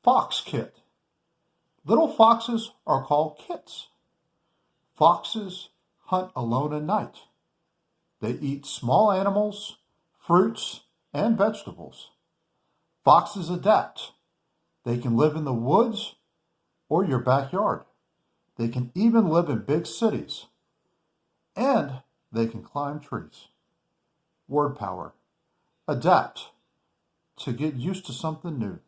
Fox kit. Little foxes are called kits. Foxes hunt alone at night. They eat small animals, fruits, and vegetables. Foxes adapt. They can live in the woods or your backyard. They can even live in big cities. And they can climb trees. Word power. Adapt. To get used to something new.